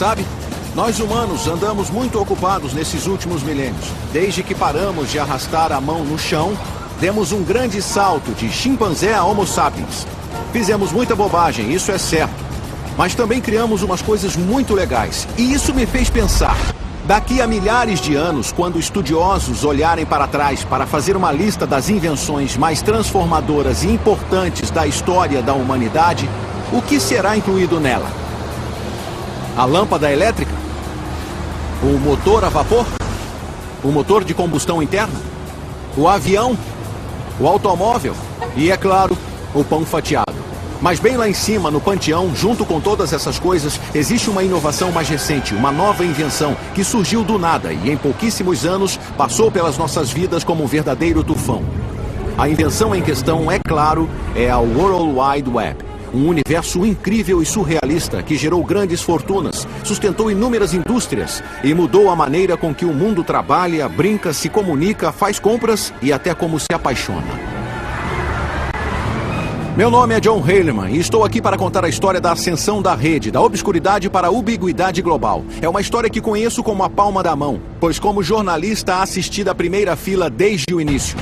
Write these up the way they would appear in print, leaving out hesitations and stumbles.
Sabe, nós humanos andamos muito ocupados nesses últimos milênios. Desde que paramos de arrastar a mão no chão, demos um grande salto de chimpanzé a Homo sapiens. Fizemos muita bobagem, isso é certo. Mas também criamos umas coisas muito legais. E isso me fez pensar. Daqui a milhares de anos, quando estudiosos olharem para trás para fazer uma lista das invenções mais transformadoras e importantes da história da humanidade, o que será incluído nela? A lâmpada elétrica? O motor a vapor? O motor de combustão interna? O avião? O automóvel? E, é claro, o pão fatiado. Mas bem lá em cima, no panteão, junto com todas essas coisas, existe uma inovação mais recente, uma nova invenção que surgiu do nada e em pouquíssimos anos passou pelas nossas vidas como um verdadeiro tufão. A invenção em questão, é claro, é a World Wide Web. Um universo incrível e surrealista que gerou grandes fortunas, sustentou inúmeras indústrias e mudou a maneira com que o mundo trabalha, brinca, se comunica, faz compras e até como se apaixona. Meu nome é John Heilemann e estou aqui para contar a história da ascensão da rede, da obscuridade para a ubiguidade global. É uma história que conheço como a palma da mão, pois como jornalista assisti da primeira fila desde o início.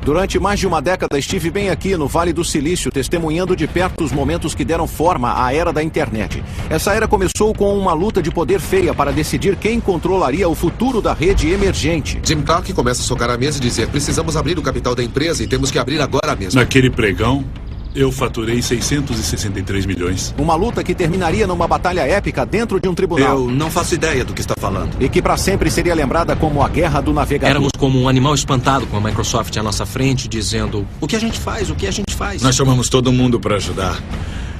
Durante mais de uma década estive bem aqui no Vale do Silício, testemunhando de perto os momentos que deram forma à era da internet. Essa era começou com uma luta de poder feia para decidir quem controlaria o futuro da rede emergente. Jim Clark começa a socar a mesa e dizer: precisamos abrir o capital da empresa e temos que abrir agora mesmo. Naquele pregão, eu faturei 663 milhões. Uma luta que terminaria numa batalha épica dentro de um tribunal. Eu não faço ideia do que está falando. E que para sempre seria lembrada como a Guerra do Navegador. Éramos como um animal espantado com a Microsoft à nossa frente, dizendo: o que a gente faz, o que a gente faz? Nós chamamos todo mundo para ajudar.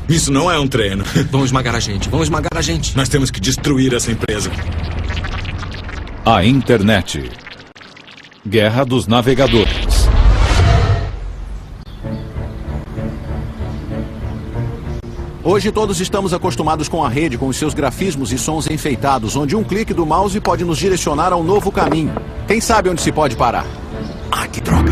Isso não é um treino. Vão esmagar a gente, vão esmagar a gente. Nós temos que destruir essa empresa. A internet. Guerra dos Navegadores. Hoje todos estamos acostumados com a rede, com os seus grafismos e sons enfeitados, onde um clique do mouse pode nos direcionar a um novo caminho. Quem sabe onde se pode parar? Ah, que droga!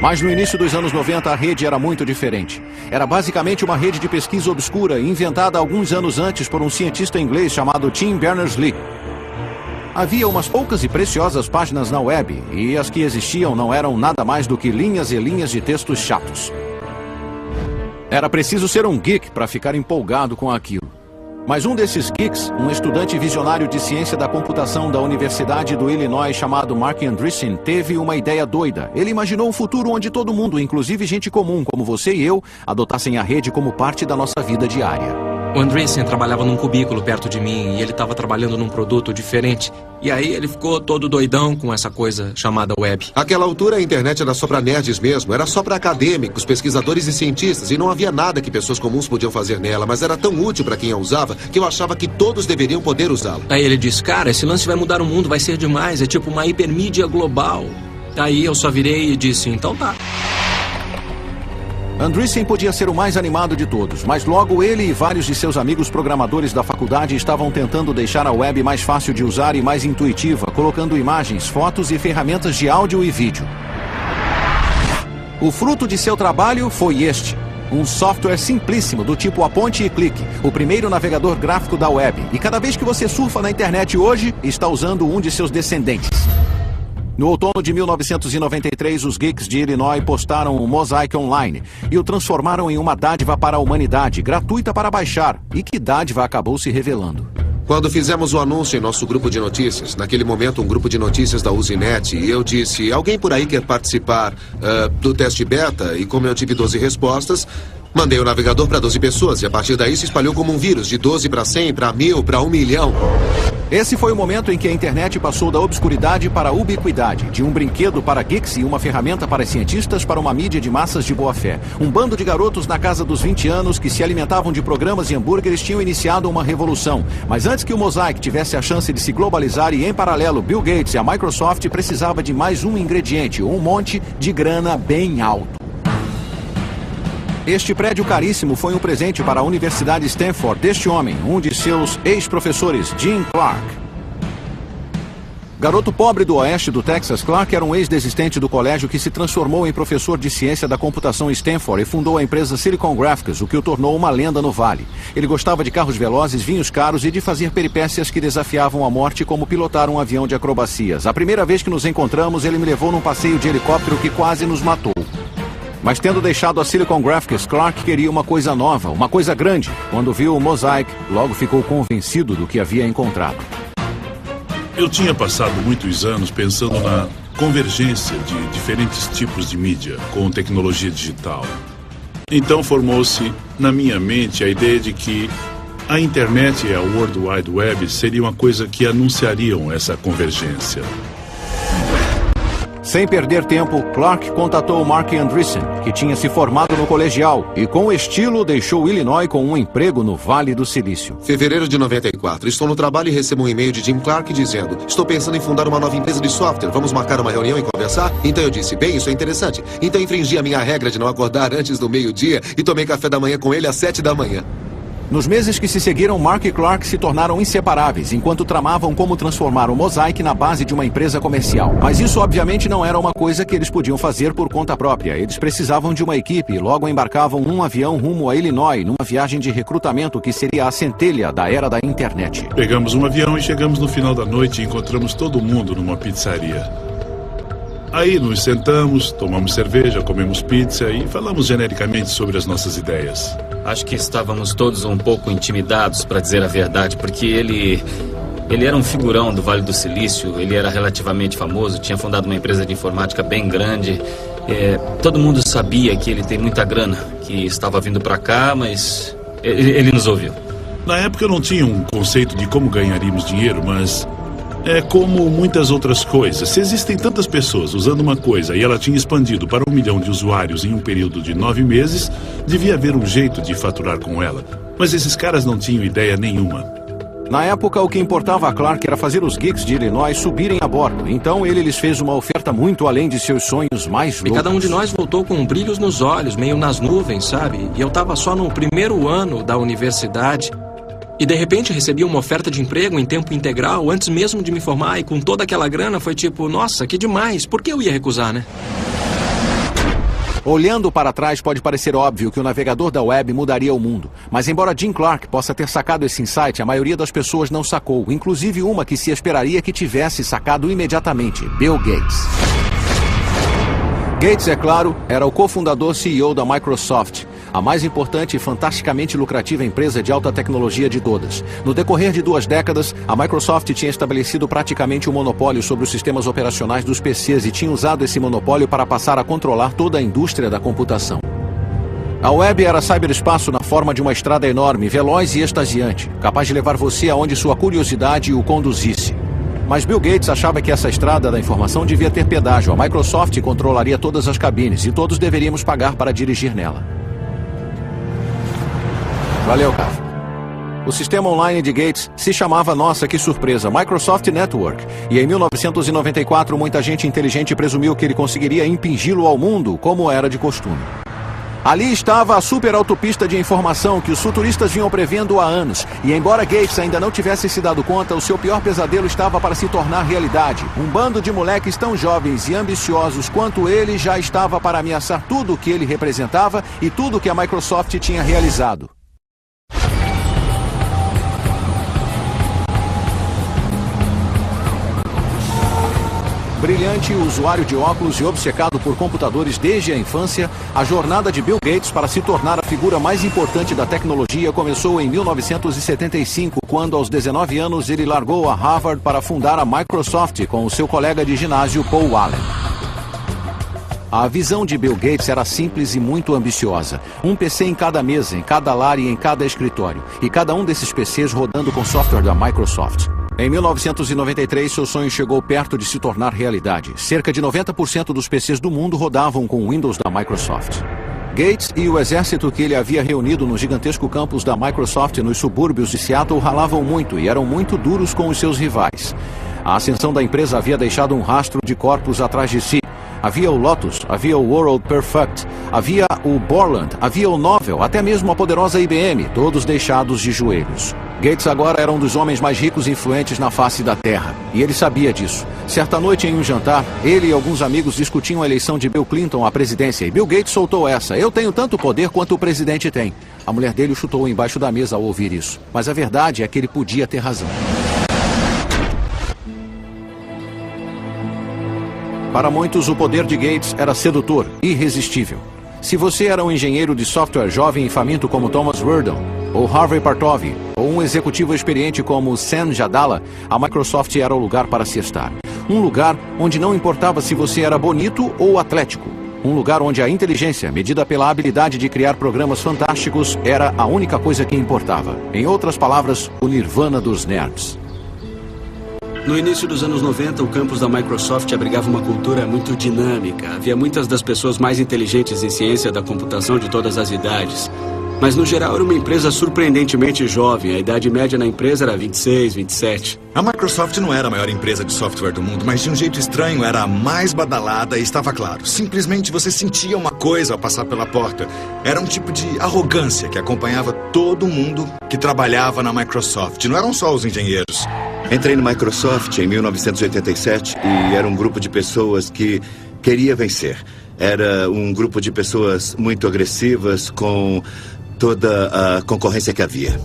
Mas no início dos anos 90 a rede era muito diferente. Era basicamente uma rede de pesquisa obscura, inventada alguns anos antes por um cientista inglês chamado Tim Berners-Lee. Havia umas poucas e preciosas páginas na web, e as que existiam não eram nada mais do que linhas e linhas de textos chatos. Era preciso ser um geek para ficar empolgado com aquilo. Mas um desses geeks, um estudante visionário de ciência da computação da Universidade do Illinois chamado Mark Andreessen, teve uma ideia doida. Ele imaginou um futuro onde todo mundo, inclusive gente comum como você e eu, adotassem a rede como parte da nossa vida diária. O Andreessen trabalhava num cubículo perto de mim e ele estava trabalhando num produto diferente. E aí ele ficou todo doidão com essa coisa chamada web. Àquela altura a internet era só para nerds mesmo, era só para acadêmicos, pesquisadores e cientistas, e não havia nada que pessoas comuns podiam fazer nela, mas era tão útil para quem a usava que eu achava que todos deveriam poder usá-la. Aí ele disse: cara, esse lance vai mudar o mundo, vai ser demais, é tipo uma hipermídia global. Aí eu só virei e disse: então tá. Andreessen podia ser o mais animado de todos, mas logo ele e vários de seus amigos programadores da faculdade estavam tentando deixar a web mais fácil de usar e mais intuitiva, colocando imagens, fotos e ferramentas de áudio e vídeo. O fruto de seu trabalho foi este: um software simplíssimo do tipo aponte e clique, o primeiro navegador gráfico da web. E cada vez que você surfa na internet hoje, está usando um de seus descendentes. No outono de 1993, os geeks de Illinois postaram o Mosaic Online e o transformaram em uma dádiva para a humanidade, gratuita para baixar. E que dádiva acabou se revelando? Quando fizemos o anúncio em nosso grupo de notícias, naquele momento um grupo de notícias da Usenet, e eu disse: alguém por aí quer participar do teste beta? E como eu tive 12 respostas, mandei o navegador para 12 pessoas, e a partir daí se espalhou como um vírus, de 12 para 100, para 1000, para 1 milhão. Esse foi o momento em que a internet passou da obscuridade para a ubiquidade, de um brinquedo para geeks e uma ferramenta para cientistas para uma mídia de massas de boa-fé. Um bando de garotos na casa dos 20 anos que se alimentavam de programas e hambúrgueres tinham iniciado uma revolução. Mas antes que o Mosaic tivesse a chance de se globalizar e, em paralelo, Bill Gates e a Microsoft precisava de mais um ingrediente, um monte de grana bem alto. Este prédio caríssimo foi um presente para a Universidade Stanford deste homem, um de seus ex-professores, Jim Clark. Garoto pobre do oeste do Texas, Clark era um ex-desistente do colégio que se transformou em professor de ciência da computação em Stanford e fundou a empresa Silicon Graphics, o que o tornou uma lenda no Vale. Ele gostava de carros velozes, vinhos caros e de fazer peripécias que desafiavam a morte, como pilotar um avião de acrobacias. A primeira vez que nos encontramos, ele me levou num passeio de helicóptero que quase nos matou. Mas tendo deixado a Silicon Graphics, Clark queria uma coisa nova, uma coisa grande. Quando viu o Mosaic, logo ficou convencido do que havia encontrado. Eu tinha passado muitos anos pensando na convergência de diferentes tipos de mídia com tecnologia digital. Então formou-se na minha mente a ideia de que a internet e a World Wide Web seriam uma coisa que anunciariam essa convergência. Sem perder tempo, Clark contatou Mark Andreessen, que tinha se formado no colegial e, com estilo, deixou Illinois com um emprego no Vale do Silício. Fevereiro de 94. Estou no trabalho e recebo um e-mail de Jim Clark dizendo: estou pensando em fundar uma nova empresa de software. Vamos marcar uma reunião e conversar? Então eu disse: bem, isso é interessante. Então infringi a minha regra de não acordar antes do meio-dia e tomei café da manhã com ele às 7 da manhã. Nos meses que se seguiram, Mark e Clark se tornaram inseparáveis, enquanto tramavam como transformar o Mosaic na base de uma empresa comercial. Mas isso obviamente não era uma coisa que eles podiam fazer por conta própria. Eles precisavam de uma equipe e logo embarcavam num avião rumo a Illinois, numa viagem de recrutamento que seria a centelha da era da internet. Pegamos um avião e chegamos no final da noite e encontramos todo mundo numa pizzaria. Aí nos sentamos, tomamos cerveja, comemos pizza e falamos genericamente sobre as nossas ideias. Acho que estávamos todos um pouco intimidados, para dizer a verdade, porque ele era um figurão do Vale do Silício, ele era relativamente famoso, tinha fundado uma empresa de informática bem grande. Todo mundo sabia que ele tem muita grana, que estava vindo para cá, mas ele nos ouviu. Na época eu não tinha um conceito de como ganharíamos dinheiro, mas é como muitas outras coisas. Se existem tantas pessoas usando uma coisa e ela tinha expandido para 1 milhão de usuários em um período de 9 meses, devia haver um jeito de faturar com ela. Mas esses caras não tinham ideia nenhuma. Na época, o que importava a Clark era fazer os geeks de Illinois subirem a bordo. Então ele lhes fez uma oferta muito além de seus sonhos mais loucos. E cada um de nós voltou com brilhos nos olhos, meio nas nuvens, sabe? E eu tava só no primeiro ano da universidade. E de repente recebi uma oferta de emprego em tempo integral antes mesmo de me formar, e com toda aquela grana foi tipo, nossa, que demais, por que eu ia recusar, né? Olhando para trás, pode parecer óbvio que o navegador da web mudaria o mundo. Mas embora Jim Clark possa ter sacado esse insight, a maioria das pessoas não sacou, inclusive uma que se esperaria que tivesse sacado imediatamente: Bill Gates. Gates, é claro, era o cofundador CEO da Microsoft, a mais importante e fantasticamente lucrativa empresa de alta tecnologia de todas. No decorrer de 2 décadas, a Microsoft tinha estabelecido praticamente um monopólio sobre os sistemas operacionais dos PCs e tinha usado esse monopólio para passar a controlar toda a indústria da computação. A web era cyberespaço na forma de uma estrada enorme, veloz e extasiante, capaz de levar você aonde sua curiosidade o conduzisse. Mas Bill Gates achava que essa estrada da informação devia ter pedágio. A Microsoft controlaria todas as cabines e todos deveríamos pagar para dirigir nela. Valeu, cara. O sistema online de Gates se chamava, nossa, que surpresa, Microsoft Network. E em 1994, muita gente inteligente presumiu que ele conseguiria impingi-lo ao mundo, como era de costume. Ali estava a super autopista de informação que os futuristas vinham prevendo há anos. E embora Gates ainda não tivesse se dado conta, o seu pior pesadelo estava para se tornar realidade. Um bando de moleques tão jovens e ambiciosos quanto ele já estava para ameaçar tudo o que ele representava e tudo o que a Microsoft tinha realizado. Brilhante, usuário de óculos e obcecado por computadores desde a infância, a jornada de Bill Gates para se tornar a figura mais importante da tecnologia começou em 1975, quando aos 19 anos ele largou a Harvard para fundar a Microsoft com o seu colega de ginásio Paul Allen. A visão de Bill Gates era simples e muito ambiciosa. Um PC em cada mesa, em cada lar e em cada escritório. E cada um desses PCs rodando com software da Microsoft. Em 1993, seu sonho chegou perto de se tornar realidade. Cerca de 90% dos PCs do mundo rodavam com o Windows da Microsoft. Gates e o exército que ele havia reunido no gigantesco campus da Microsoft nos subúrbios de Seattle ralavam muito e eram muito duros com os seus rivais. A ascensão da empresa havia deixado um rastro de corpos atrás de si. Havia o Lotus, havia o World Perfect, havia o Borland, havia o Novell, até mesmo a poderosa IBM, todos deixados de joelhos. Gates agora era um dos homens mais ricos e influentes na face da Terra, e ele sabia disso. Certa noite, em um jantar, ele e alguns amigos discutiam a eleição de Bill Clinton à presidência, e Bill Gates soltou essa: "Eu tenho tanto poder quanto o presidente tem." A mulher dele o chutou embaixo da mesa ao ouvir isso, mas a verdade é que ele podia ter razão. Para muitos, o poder de Gates era sedutor, irresistível. Se você era um engenheiro de software jovem e faminto como Thomas Werdon, ou Harvey Partovi, ou um executivo experiente como Sam Jadala, a Microsoft era o lugar para se estar. Um lugar onde não importava se você era bonito ou atlético. Um lugar onde a inteligência, medida pela habilidade de criar programas fantásticos, era a única coisa que importava. Em outras palavras, o nirvana dos nerds. No início dos anos 90, o campus da Microsoft abrigava uma cultura muito dinâmica. Havia muitas das pessoas mais inteligentes em ciência da computação de todas as idades. Mas, no geral, era uma empresa surpreendentemente jovem. A idade média na empresa era 26, 27. A Microsoft não era a maior empresa de software do mundo, mas de um jeito estranho era a mais badalada e estava claro. Simplesmente você sentia uma coisa ao passar pela porta. Era um tipo de arrogância que acompanhava todo mundo que trabalhava na Microsoft. Não eram só os engenheiros. Entrei na Microsoft em 1987 e era um grupo de pessoas que queria vencer. Era um grupo de pessoas muito agressivas com toda a concorrência que havia.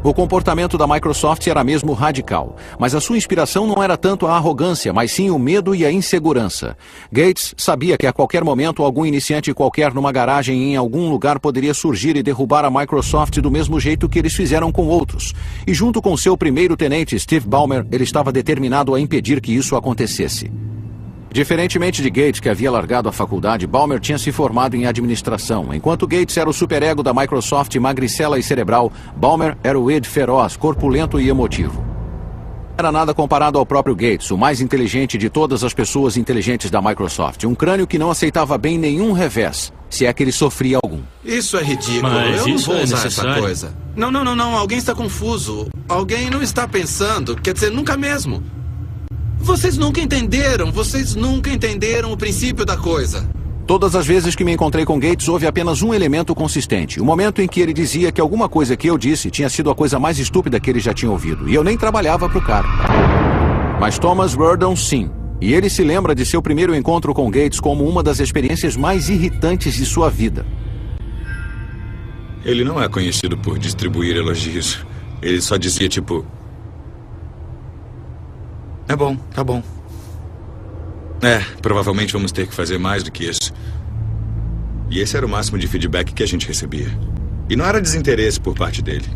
O comportamento da Microsoft era mesmo radical, mas a sua inspiração não era tanto a arrogância, mas sim o medo e a insegurança. Gates sabia que a qualquer momento algum iniciante qualquer numa garagem em algum lugar poderia surgir e derrubar a Microsoft do mesmo jeito que eles fizeram com outros. E junto com seu primeiro tenente, Steve Ballmer, ele estava determinado a impedir que isso acontecesse. Diferentemente de Gates, que havia largado a faculdade, Ballmer tinha se formado em administração. Enquanto Gates era o superego da Microsoft magricela e cerebral, Ballmer era o Ed feroz, corpulento e emotivo. Não era nada comparado ao próprio Gates, o mais inteligente de todas as pessoas inteligentes da Microsoft. Um crânio que não aceitava bem nenhum revés, se é que ele sofria algum. Isso é ridículo. Mas eu não isso vou é usar necessário. essa coisa. Não. Alguém está confuso. Alguém não está pensando. Quer dizer, nunca mesmo. Vocês nunca entenderam o princípio da coisa. Todas as vezes que me encontrei com Gates, houve apenas um elemento consistente. O momento em que ele dizia que alguma coisa que eu disse tinha sido a coisa mais estúpida que ele já tinha ouvido. E eu nem trabalhava pro cara. Mas Thomas Werdon, sim. E ele se lembra de seu primeiro encontro com Gates como uma das experiências mais irritantes de sua vida. Ele não é conhecido por distribuir elogios. Ele só dizia tipo... É bom, tá bom. Provavelmente vamos ter que fazer mais do que isso. E esse era o máximo de feedback que a gente recebia. E não era desinteresse por parte dele.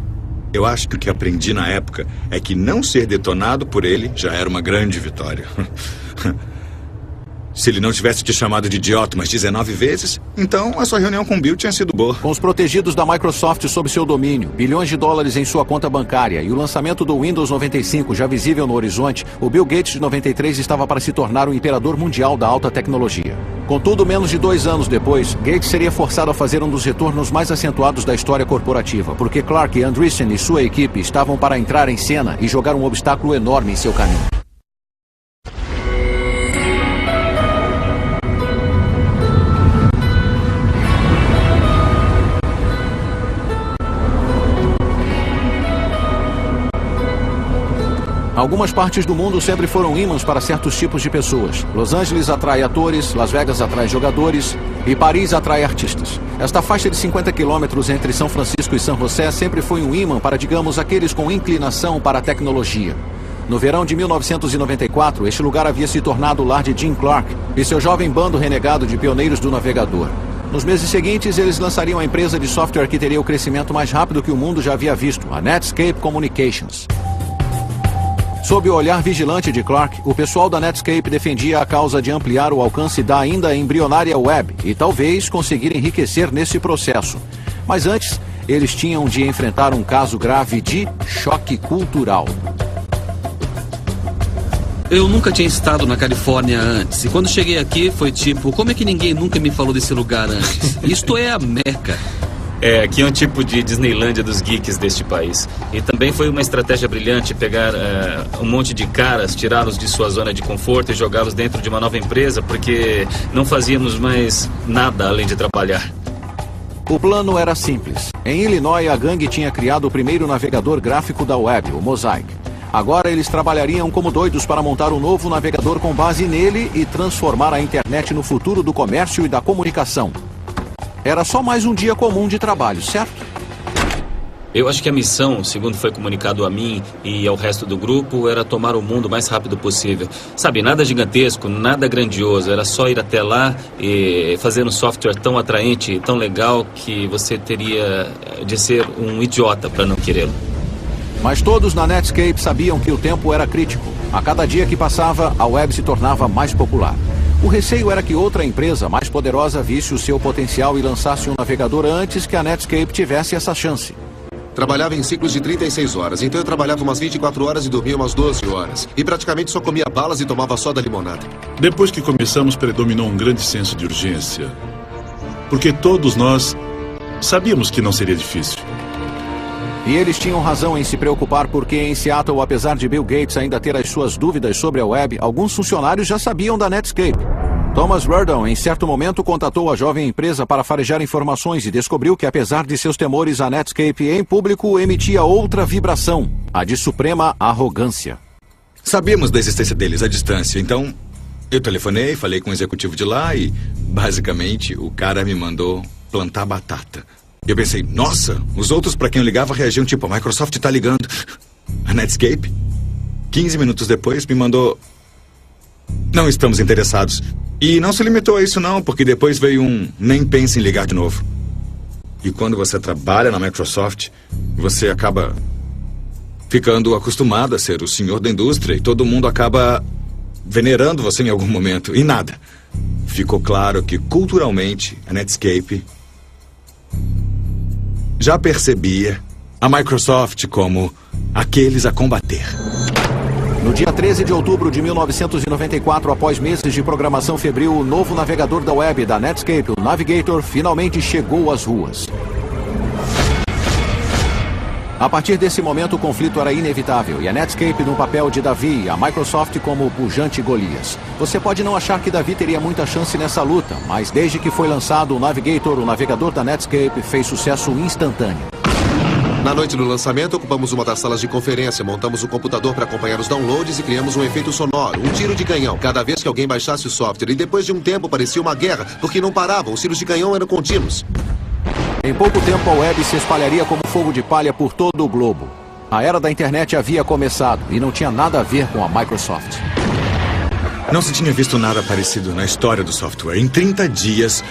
Eu acho que o que aprendi na época é que não ser detonado por ele já era uma grande vitória. Se ele não tivesse te chamado de idiota umas 19 vezes, então a sua reunião com Bill tinha sido boa. Com os protegidos da Microsoft sob seu domínio, bilhões de dólares em sua conta bancária e o lançamento do Windows 95 já visível no horizonte, o Bill Gates de 93 estava para se tornar o imperador mundial da alta tecnologia. Contudo, menos de 2 anos depois, Gates seria forçado a fazer um dos retornos mais acentuados da história corporativa, porque Clark Andreessen e sua equipe estavam para entrar em cena e jogar um obstáculo enorme em seu caminho. Algumas partes do mundo sempre foram ímãs para certos tipos de pessoas. Los Angeles atrai atores, Las Vegas atrai jogadores e Paris atrai artistas. Esta faixa de 50 quilômetros entre São Francisco e São José sempre foi um ímã para, digamos, aqueles com inclinação para a tecnologia. No verão de 1994, este lugar havia se tornado o lar de Jim Clark e seu jovem bando renegado de pioneiros do navegador. Nos meses seguintes, eles lançariam a empresa de software que teria o crescimento mais rápido que o mundo já havia visto, a Netscape Communications. Sob o olhar vigilante de Clark, o pessoal da Netscape defendia a causa de ampliar o alcance da ainda embrionária web e talvez conseguir enriquecer nesse processo. Mas antes, eles tinham de enfrentar um caso grave de choque cultural. Eu nunca tinha estado na Califórnia antes, e quando cheguei aqui foi tipo, como é que ninguém nunca me falou desse lugar antes? Isto é a Meca. Aqui é um tipo de Disneylândia dos geeks deste país. E também foi uma estratégia brilhante pegar um monte de caras, tirá-los de sua zona de conforto e jogá-los dentro de uma nova empresa, porque não fazíamos mais nada além de trabalhar. O plano era simples. Em Illinois, a gangue tinha criado o primeiro navegador gráfico da web, o Mosaic. Agora eles trabalhariam como doidos para montar um novo navegador com base nele e transformar a internet no futuro do comércio e da comunicação. Era só mais um dia comum de trabalho, certo? Eu acho que a missão, segundo foi comunicado a mim e ao resto do grupo, era tomar o mundo o mais rápido possível. Sabe, nada gigantesco, nada grandioso. Era só ir até lá e fazer um software tão atraente, tão legal, que você teria de ser um idiota para não querê-lo. Mas todos na Netscape sabiam que o tempo era crítico. A cada dia que passava, a web se tornava mais popular. O receio era que outra empresa mais poderosa visse o seu potencial e lançasse um navegador antes que a Netscape tivesse essa chance. Trabalhava em ciclos de 36 horas, então eu trabalhava umas 24 horas e dormia umas 12 horas. E praticamente só comia balas e tomava soda limonada. Depois que começamos, predominou um grande senso de urgência. Porque todos nós sabíamos que não seria difícil. E eles tinham razão em se preocupar porque em Seattle, apesar de Bill Gates ainda ter as suas dúvidas sobre a web, alguns funcionários já sabiam da Netscape. Thomas Reardon, em certo momento, contatou a jovem empresa para farejar informações e descobriu que, apesar de seus temores, a Netscape em público emitia outra vibração, a de suprema arrogância. Sabíamos da existência deles à distância, então eu telefonei, falei com o executivo de lá e, basicamente, o cara me mandou plantar batata. Eu pensei, nossa, os outros para quem eu ligava reagiam tipo, a Microsoft tá ligando. A Netscape, 15 minutos depois, me mandou, não estamos interessados. E não se limitou a isso não, porque depois veio um, nem pense em ligar de novo. E quando você trabalha na Microsoft, você acaba ficando acostumado a ser o senhor da indústria e todo mundo acaba venerando você em algum momento. E nada. Ficou claro que culturalmente a Netscape já percebia a Microsoft como aqueles a combater. No dia 13 de outubro de 1994, após meses de programação febril, o novo navegador da web da Netscape, o Navigator, finalmente chegou às ruas. A partir desse momento, o conflito era inevitável e a Netscape no papel de Davi e a Microsoft como o pujante Golias. Você pode não achar que Davi teria muita chance nessa luta, mas desde que foi lançado o Navigator, o navegador da Netscape fez sucesso instantâneo. Na noite do lançamento, ocupamos uma das salas de conferência, montamos um computador para acompanhar os downloads e criamos um efeito sonoro, um tiro de canhão, cada vez que alguém baixasse o software. E depois de um tempo parecia uma guerra, porque não paravam, os tiros de canhão eram contínuos. Em pouco tempo, a web se espalharia como fogo de palha por todo o globo. A era da internet havia começado e não tinha nada a ver com a Microsoft. Não se tinha visto nada parecido na história do software. Em 30 dias...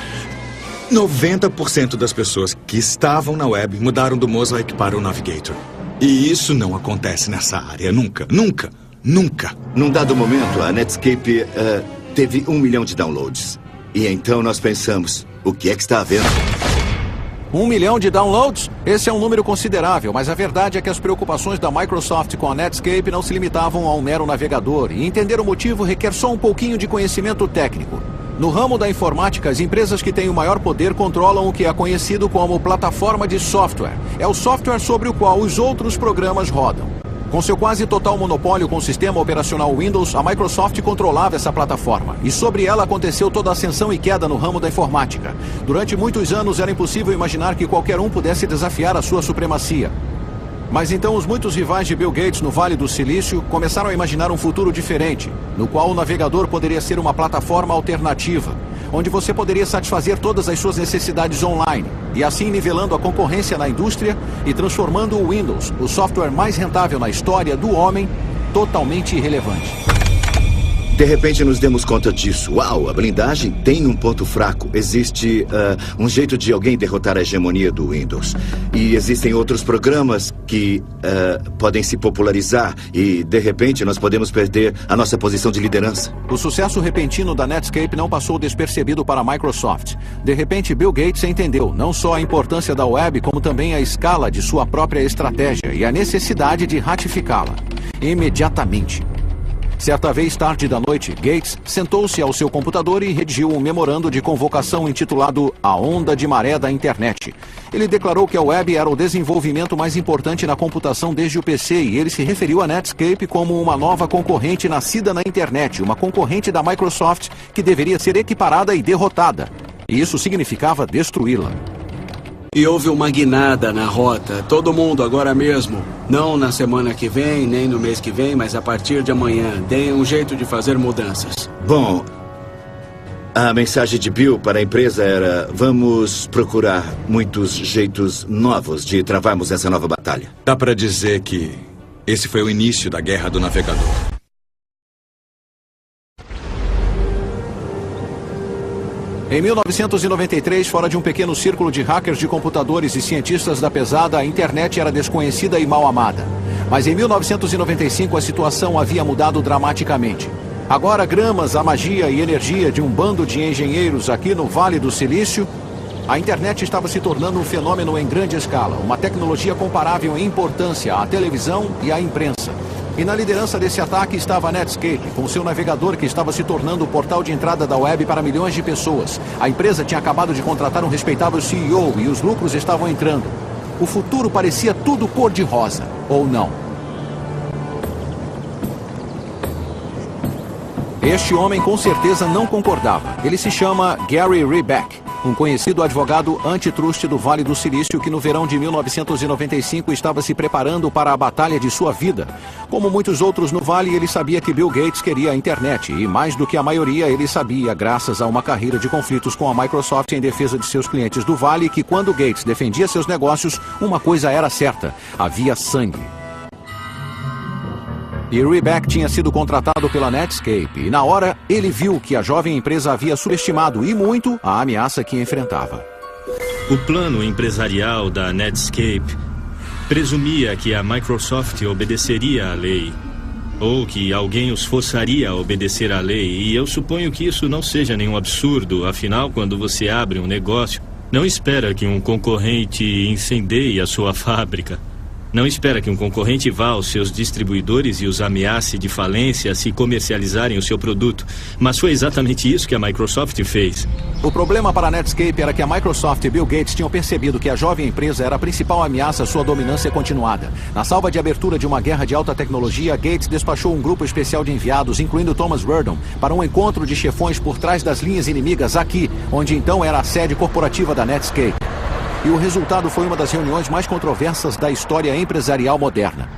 90% das pessoas que estavam na web mudaram do Mosaic para o Navigator. E isso não acontece nessa área. Nunca, nunca, nunca. Num dado momento, a Netscape teve 1 milhão de downloads. E então nós pensamos, o que é que está havendo? 1 milhão de downloads? Esse é um número considerável, mas a verdade é que as preocupações da Microsoft com a Netscape não se limitavam a um mero navegador. E entender o motivo requer só um pouquinho de conhecimento técnico. No ramo da informática, as empresas que têm o maior poder controlam o que é conhecido como plataforma de software. É o software sobre o qual os outros programas rodam. Com seu quase total monopólio com o sistema operacional Windows, a Microsoft controlava essa plataforma. E sobre ela aconteceu toda a ascensão e queda no ramo da informática. Durante muitos anos era impossível imaginar que qualquer um pudesse desafiar a sua supremacia. Mas então os muitos rivais de Bill Gates no Vale do Silício começaram a imaginar um futuro diferente, no qual o navegador poderia ser uma plataforma alternativa, onde você poderia satisfazer todas as suas necessidades online, e assim nivelando a concorrência na indústria e transformando o Windows, o software mais rentável na história do homem, totalmente irrelevante. De repente nos demos conta disso. Uau, a blindagem tem um ponto fraco. Existe um jeito de alguém derrotar a hegemonia do Windows. E existem outros programas que podem se popularizar e, de repente, nós podemos perder a nossa posição de liderança. O sucesso repentino da Netscape não passou despercebido para a Microsoft. De repente, Bill Gates entendeu não só a importância da web, como também a escala de sua própria estratégia e a necessidade de ratificá-la. Imediatamente. Certa vez, tarde da noite, Gates sentou-se ao seu computador e redigiu um memorando de convocação intitulado A Onda de Maré da Internet. Ele declarou que a web era o desenvolvimento mais importante na computação desde o PC e ele se referiu à Netscape como uma nova concorrente nascida na internet, uma concorrente da Microsoft que deveria ser equiparada e derrotada. E isso significava destruí-la. E houve uma guinada na rota. Todo mundo agora mesmo. Não na semana que vem, nem no mês que vem, mas a partir de amanhã. Deem um jeito de fazer mudanças. Bom, a mensagem de Bill para a empresa era: vamos procurar muitos jeitos novos de travarmos essa nova batalha. Dá para dizer que esse foi o início da Guerra do Navegador. Em 1993, fora de um pequeno círculo de hackers de computadores e cientistas da pesada, a internet era desconhecida e mal amada. Mas em 1995 a situação havia mudado dramaticamente. Agora, graças à magia e energia de um bando de engenheiros aqui no Vale do Silício, a internet estava se tornando um fenômeno em grande escala, uma tecnologia comparável em importância à televisão e à imprensa. E na liderança desse ataque estava a Netscape, com seu navegador que estava se tornando o portal de entrada da web para milhões de pessoas. A empresa tinha acabado de contratar um respeitável CEO e os lucros estavam entrando. O futuro parecia tudo cor-de-rosa, ou não? Este homem com certeza não concordava. Ele se chama Gary Rebeck, um conhecido advogado antitruste do Vale do Silício que no verão de 1995 estava se preparando para a batalha de sua vida. Como muitos outros no Vale, ele sabia que Bill Gates queria a internet e, mais do que a maioria, ele sabia, graças a uma carreira de conflitos com a Microsoft em defesa de seus clientes do Vale, que quando Gates defendia seus negócios, uma coisa era certa: havia sangue. E Rebeck tinha sido contratado pela Netscape e na hora ele viu que a jovem empresa havia subestimado e muito a ameaça que enfrentava. O plano empresarial da Netscape presumia que a Microsoft obedeceria à lei, ou que alguém os forçaria a obedecer à lei, e eu suponho que isso não seja nenhum absurdo, afinal, quando você abre um negócio, não espera que um concorrente incendeie a sua fábrica. Não espera que um concorrente vá aos seus distribuidores e os ameace de falência se comercializarem o seu produto. Mas foi exatamente isso que a Microsoft fez. O problema para a Netscape era que a Microsoft e Bill Gates tinham percebido que a jovem empresa era a principal ameaça à sua dominância continuada. Na salva de abertura de uma guerra de alta tecnologia, Gates despachou um grupo especial de enviados, incluindo Thomas Werdon, para um encontro de chefões por trás das linhas inimigas aqui, onde então era a sede corporativa da Netscape. E o resultado foi uma das reuniões mais controversas da história empresarial moderna.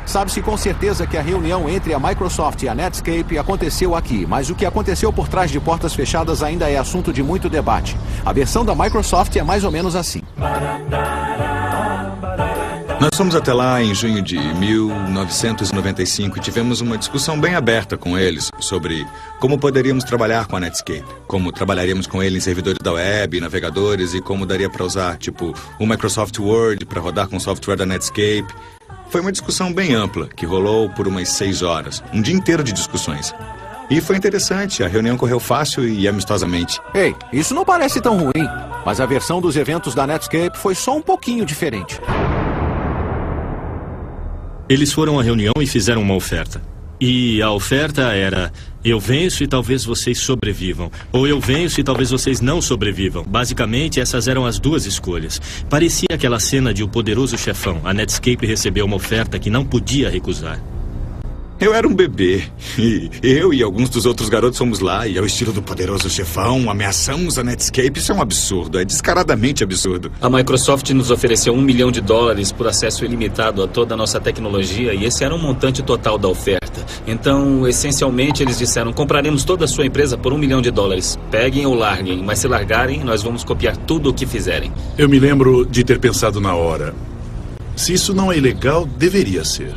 Sabe-se com certeza que a reunião entre a Microsoft e a Netscape aconteceu aqui, mas o que aconteceu por trás de portas fechadas ainda é assunto de muito debate. A versão da Microsoft é mais ou menos assim. Nós fomos até lá em junho de 1995 e tivemos uma discussão bem aberta com eles sobre como poderíamos trabalhar com a Netscape, como trabalharíamos com eles em servidores da web, navegadores e como daria para usar, tipo, o Microsoft Word para rodar com o software da Netscape. Foi uma discussão bem ampla, que rolou por umas 6 horas, um dia inteiro de discussões. E foi interessante, a reunião correu fácil e amistosamente. Ei, isso não parece tão ruim, mas a versão dos eventos da Netscape foi só um pouquinho diferente. Eles foram à reunião e fizeram uma oferta. E a oferta era: eu venço e talvez vocês sobrevivam. Ou eu venço e talvez vocês não sobrevivam. Basicamente, essas eram as duas escolhas. Parecia aquela cena de O Poderoso Chefão. A Netscape recebeu uma oferta que não podia recusar. Eu era um bebê, e eu e alguns dos outros garotos fomos lá, e ao estilo do Poderoso Chefão, ameaçamos a Netscape. Isso é um absurdo, é descaradamente absurdo. A Microsoft nos ofereceu $1 milhão por acesso ilimitado a toda a nossa tecnologia, e esse era um montante total da oferta. Então, essencialmente, eles disseram: compraremos toda a sua empresa por $1 milhão. Peguem ou larguem, mas se largarem, nós vamos copiar tudo o que fizerem. Eu me lembro de ter pensado na hora: se isso não é ilegal, deveria ser.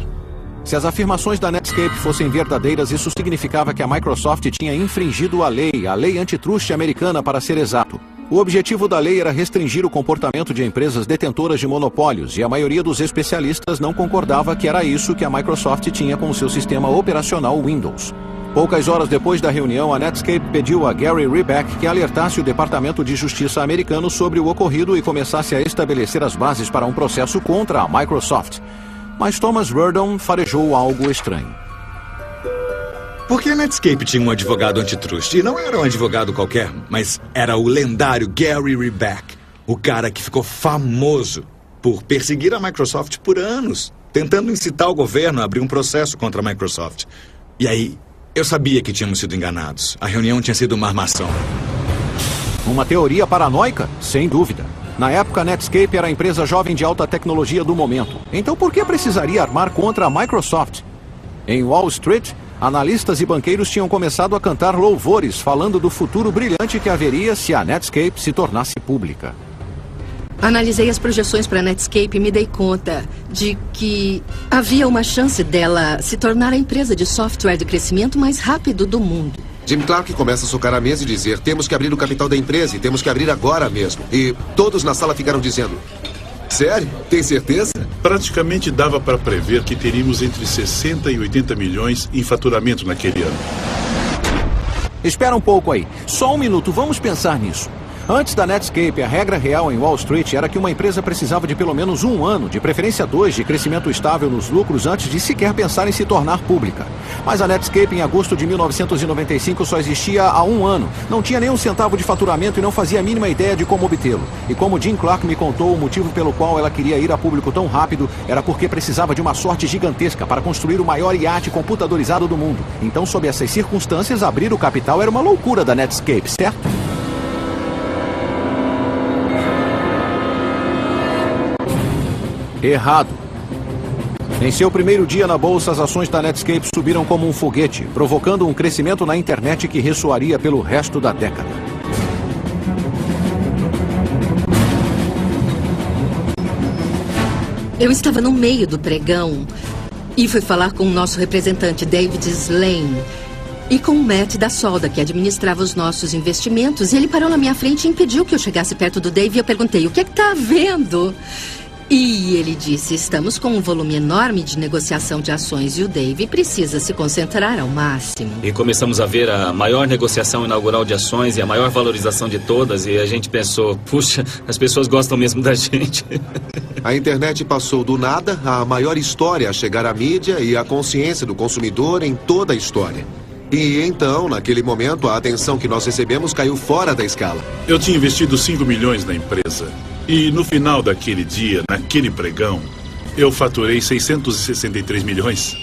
Se as afirmações da Netscape fossem verdadeiras, isso significava que a Microsoft tinha infringido a lei antitruste americana, para ser exato. O objetivo da lei era restringir o comportamento de empresas detentoras de monopólios, e a maioria dos especialistas não concordava que era isso que a Microsoft tinha com o seu sistema operacional Windows. Poucas horas depois da reunião, a Netscape pediu a Gary Rebeck que alertasse o Departamento de Justiça americano sobre o ocorrido e começasse a estabelecer as bases para um processo contra a Microsoft. Mas Thomas Werdon farejou algo estranho. Porque a Netscape tinha um advogado antitruste. E não era um advogado qualquer, mas era o lendário Gary Rebeck. O cara que ficou famoso por perseguir a Microsoft por anos, tentando incitar o governo a abrir um processo contra a Microsoft. E aí, eu sabia que tínhamos sido enganados. A reunião tinha sido uma armação. Uma teoria paranoica? Sem dúvida. Na época, a Netscape era a empresa jovem de alta tecnologia do momento. Então por que precisaria armar contra a Microsoft? Em Wall Street, analistas e banqueiros tinham começado a cantar louvores, falando do futuro brilhante que haveria se a Netscape se tornasse pública. Analisei as projeções para a Netscape e me dei conta de que havia uma chance dela se tornar a empresa de software de crescimento mais rápido do mundo. Jim Clark começa a socar a mesa e dizer: temos que abrir o capital da empresa e temos que abrir agora mesmo. E todos na sala ficaram dizendo: sério? Tem certeza? Praticamente dava para prever que teríamos entre 60 e 80 milhões em faturamento naquele ano. Espera um pouco aí. Só um minuto, vamos pensar nisso. Antes da Netscape, a regra real em Wall Street era que uma empresa precisava de pelo menos 1 ano, de preferência 2, de crescimento estável nos lucros antes de sequer pensar em se tornar pública. Mas a Netscape, em agosto de 1995, só existia há 1 ano. Não tinha nem um centavo de faturamento e não fazia a mínima ideia de como obtê-lo. E como Jim Clark me contou, o motivo pelo qual ela queria ir a público tão rápido era porque precisava de uma sorte gigantesca para construir o maior iate computadorizado do mundo. Então, sob essas circunstâncias, abrir o capital era uma loucura da Netscape, certo? Errado. Em seu primeiro dia na bolsa, as ações da Netscape subiram como um foguete, provocando um crescimento na internet que ressoaria pelo resto da década. Eu estava no meio do pregão e fui falar com o nosso representante, David Slane, e com o Matt da Solda, que administrava os nossos investimentos. E ele parou na minha frente e impediu que eu chegasse perto do Dave. E eu perguntei: o que é que está havendo? E ele disse: estamos com um volume enorme de negociação de ações e o Dave precisa se concentrar ao máximo. E começamos a ver a maior negociação inaugural de ações e a maior valorização de todas. E a gente pensou: puxa, as pessoas gostam mesmo da gente. A internet passou do nada à maior história a chegar à mídia e à consciência do consumidor em toda a história. E então, naquele momento, a atenção que nós recebemos caiu fora da escala. Eu tinha investido 5 milhões na empresa. E no final daquele dia, naquele pregão, eu faturei 663 milhões.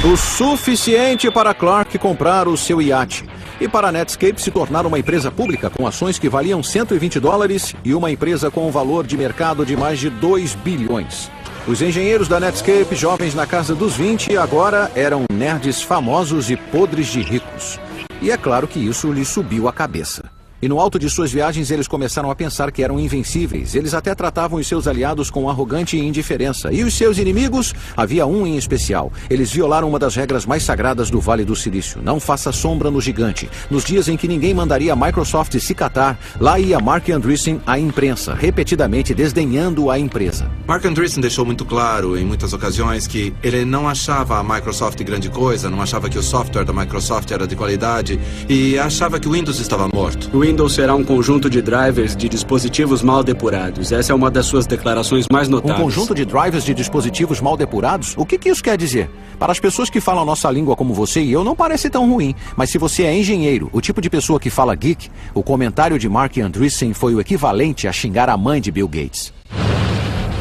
O suficiente para Clark comprar o seu iate. E para a Netscape se tornar uma empresa pública com ações que valiam $120 e uma empresa com um valor de mercado de mais de 2 bilhões. Os engenheiros da Netscape, jovens na casa dos 20, agora eram nerds famosos e podres de ricos. E é claro que isso lhes subiu a cabeça. E no alto de suas viagens eles começaram a pensar que eram invencíveis. Eles até tratavam os seus aliados com arrogante indiferença. E os seus inimigos? Havia um em especial. Eles violaram uma das regras mais sagradas do Vale do Silício. Não faça sombra no gigante. Nos dias em que ninguém mandaria a Microsoft se catar, lá ia Marc Andreessen à imprensa, repetidamente desdenhando a empresa. Marc Andreessen deixou muito claro em muitas ocasiões que ele não achava a Microsoft grande coisa, não achava que o software da Microsoft era de qualidade e achava que o Windows estava morto. O Windows será um conjunto de drivers de dispositivos mal depurados. Essa é uma das suas declarações mais notáveis. Um conjunto de drivers de dispositivos mal depurados? O que isso quer dizer? Para as pessoas que falam a nossa língua como você e eu, não parece tão ruim. Mas se você é engenheiro, o tipo de pessoa que fala geek, o comentário de Marc Andreessen foi o equivalente a xingar a mãe de Bill Gates.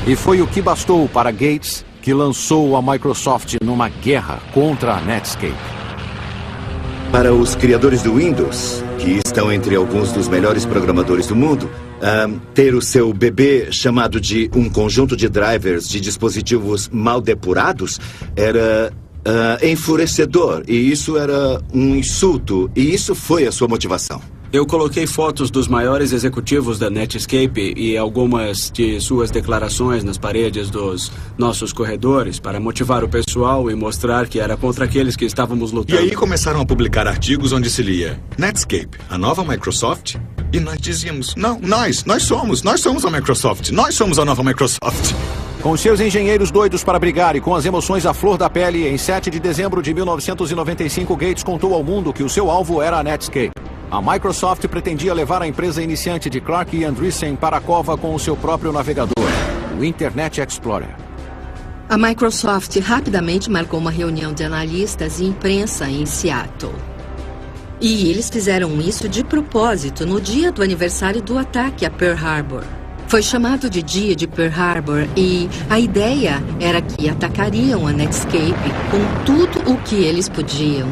E foi o que bastou para Gates, que lançou a Microsoft numa guerra contra a Netscape. Para os criadores do Windows, que estão entre alguns dos melhores programadores do mundo, ter o seu bebê chamado de um conjunto de drivers de dispositivos mal depurados era enfurecedor. E isso era um insulto. E isso foi a sua motivação. Eu coloquei fotos dos maiores executivos da Netscape e algumas de suas declarações nas paredes dos nossos corredores para motivar o pessoal e mostrar que era contra aqueles que estávamos lutando. E aí começaram a publicar artigos onde se lia Netscape, a nova Microsoft? E nós dizíamos: não, nós somos a Microsoft, nós somos a nova Microsoft. Com seus engenheiros doidos para brigar e com as emoções à flor da pele, em 7 de dezembro de 1995, Gates contou ao mundo que o seu alvo era a Netscape. A Microsoft pretendia levar a empresa iniciante de Clark e Andreessen para a cova com o seu próprio navegador, o Internet Explorer. A Microsoft rapidamente marcou uma reunião de analistas e imprensa em Seattle. E eles fizeram isso de propósito no dia do aniversário do ataque a Pearl Harbor. Foi chamado de Dia de Pearl Harbor e a ideia era que atacariam a Netscape com tudo o que eles podiam.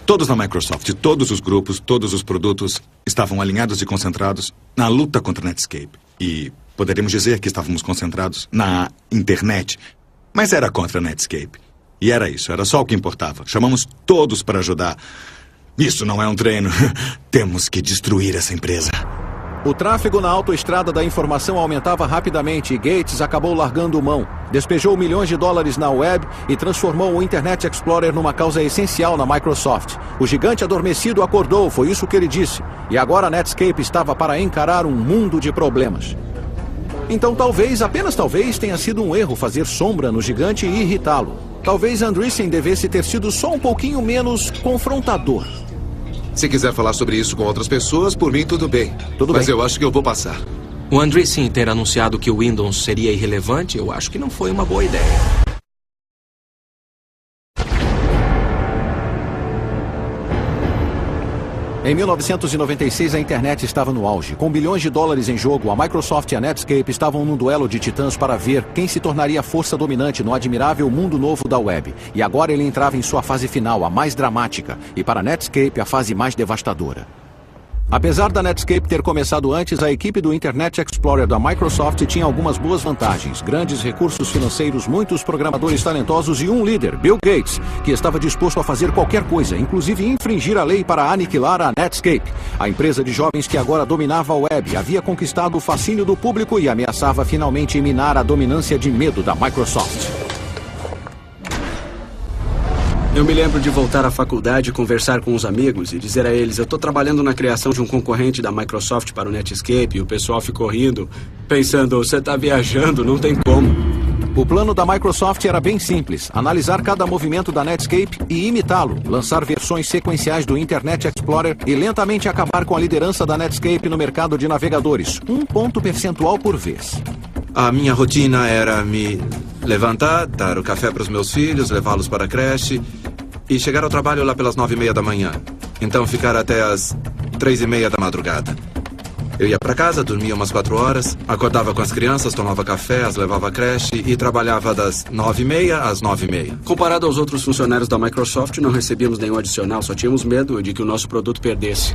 Todos na Microsoft, todos os grupos, todos os produtos estavam alinhados e concentrados na luta contra a Netscape. E poderíamos dizer que estávamos concentrados na internet, mas era contra a Netscape. E era isso, era só o que importava. Chamamos todos para ajudar. Isso não é um treino. Temos que destruir essa empresa. O tráfego na autoestrada da informação aumentava rapidamente e Gates acabou largando mão. Despejou milhões de dólares na web e transformou o Internet Explorer numa causa essencial na Microsoft. O gigante adormecido acordou, foi isso que ele disse. E agora a Netscape estava para encarar um mundo de problemas. Então talvez, apenas talvez, tenha sido um erro fazer sombra no gigante e irritá-lo. Talvez Andreessen devesse ter sido só um pouquinho menos confrontador. Se quiser falar sobre isso com outras pessoas, por mim tudo bem. Mas eu acho que eu vou passar. O Andreessen ter anunciado que o Windows seria irrelevante, eu acho que não foi uma boa ideia. Em 1996, a internet estava no auge. Com bilhões de dólares em jogo, a Microsoft e a Netscape estavam num duelo de titãs para ver quem se tornaria a força dominante no admirável mundo novo da web. E agora ele entrava em sua fase final, a mais dramática, e para a Netscape, a fase mais devastadora. Apesar da Netscape ter começado antes, a equipe do Internet Explorer da Microsoft tinha algumas boas vantagens. Grandes recursos financeiros, muitos programadores talentosos e um líder, Bill Gates, que estava disposto a fazer qualquer coisa, inclusive infringir a lei para aniquilar a Netscape. A empresa de jovens que agora dominava a web havia conquistado o fascínio do público e ameaçava finalmente minar a dominância de medo da Microsoft. Eu me lembro de voltar à faculdade e conversar com os amigos e dizer a eles: eu estou trabalhando na criação de um concorrente da Microsoft para o Netscape. E o pessoal ficou rindo, pensando: você está viajando, não tem como. O plano da Microsoft era bem simples: analisar cada movimento da Netscape e imitá-lo, lançar versões sequenciais do Internet Explorer e lentamente acabar com a liderança da Netscape no mercado de navegadores, 1 ponto percentual por vez. A minha rotina era me levantar, dar o café para os meus filhos, levá-los para a creche e chegar ao trabalho lá pelas 9h30 da manhã. Então ficar até as 3h30 da madrugada. Eu ia para casa, dormia umas 4 horas, acordava com as crianças, tomava café, as levava à creche e trabalhava das 9h30 às 9h30. Comparado aos outros funcionários da Microsoft, não recebíamos nenhum adicional, só tínhamos medo de que o nosso produto perdesse.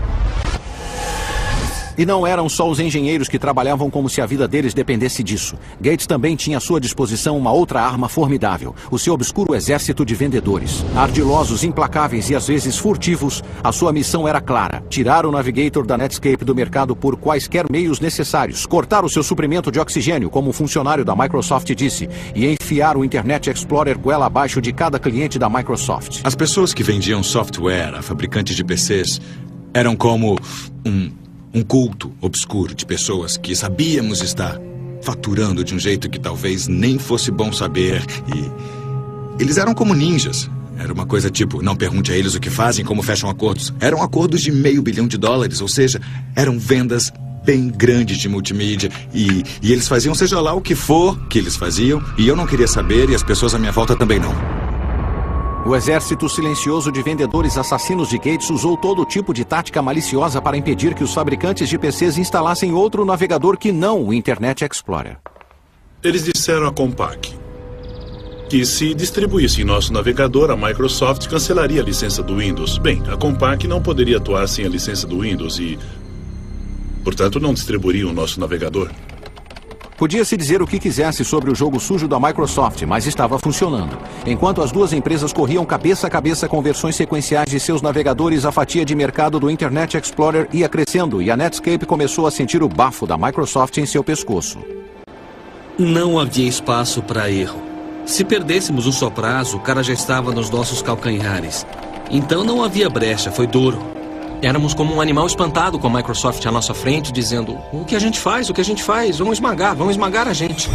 E não eram só os engenheiros que trabalhavam como se a vida deles dependesse disso. Gates também tinha à sua disposição uma outra arma formidável, o seu obscuro exército de vendedores. Ardilosos, implacáveis e às vezes furtivos, a sua missão era clara: tirar o Navigator da Netscape do mercado por quaisquer meios necessários, cortar o seu suprimento de oxigênio, como um funcionário da Microsoft disse, e enfiar o Internet Explorer goela abaixo de cada cliente da Microsoft. As pessoas que vendiam software a fabricantes de PCs eram como um culto obscuro de pessoas que sabíamos estar faturando de um jeito que talvez nem fosse bom saber. E eles eram como ninjas. Era uma coisa tipo: não pergunte a eles o que fazem, como fecham acordos. Eram acordos de $500 milhão, ou seja, eram vendas bem grandes de multimídia. E eles faziam seja lá o que for que eles faziam, e eu não queria saber, e as pessoas à minha volta também não. O exército silencioso de vendedores assassinos de Gates usou todo tipo de tática maliciosa para impedir que os fabricantes de PCs instalassem outro navegador que não o Internet Explorer. Eles disseram à Compaq que se distribuísse nosso navegador, a Microsoft cancelaria a licença do Windows. Bem, a Compaq não poderia atuar sem a licença do Windows e, portanto, não distribuiria o nosso navegador. Podia-se dizer o que quisesse sobre o jogo sujo da Microsoft, mas estava funcionando. Enquanto as duas empresas corriam cabeça a cabeça com versões sequenciais de seus navegadores, a fatia de mercado do Internet Explorer ia crescendo e a Netscape começou a sentir o bafo da Microsoft em seu pescoço. Não havia espaço para erro. Se perdêssemos um só prazo, o cara já estava nos nossos calcanhares. Então não havia brecha, foi duro. Éramos como um animal espantado com a Microsoft à nossa frente, dizendo: o que a gente faz? O que a gente faz? Vão esmagar a gente.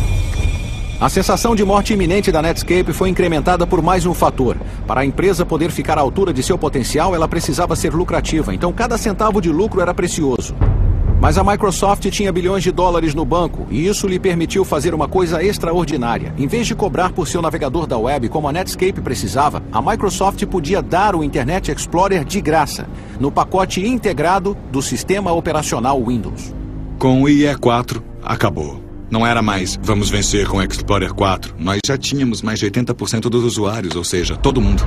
A sensação de morte iminente da Netscape foi incrementada por mais um fator. Para a empresa poder ficar à altura de seu potencial, ela precisava ser lucrativa, então cada centavo de lucro era precioso. Mas a Microsoft tinha bilhões de dólares no banco, e isso lhe permitiu fazer uma coisa extraordinária. Em vez de cobrar por seu navegador da web como a Netscape precisava, a Microsoft podia dar o Internet Explorer de graça, no pacote integrado do sistema operacional Windows. Com o IE4, acabou. Não era mais: vamos vencer com o Explorer 4. Nós já tínhamos mais de 80% dos usuários, ou seja, todo mundo.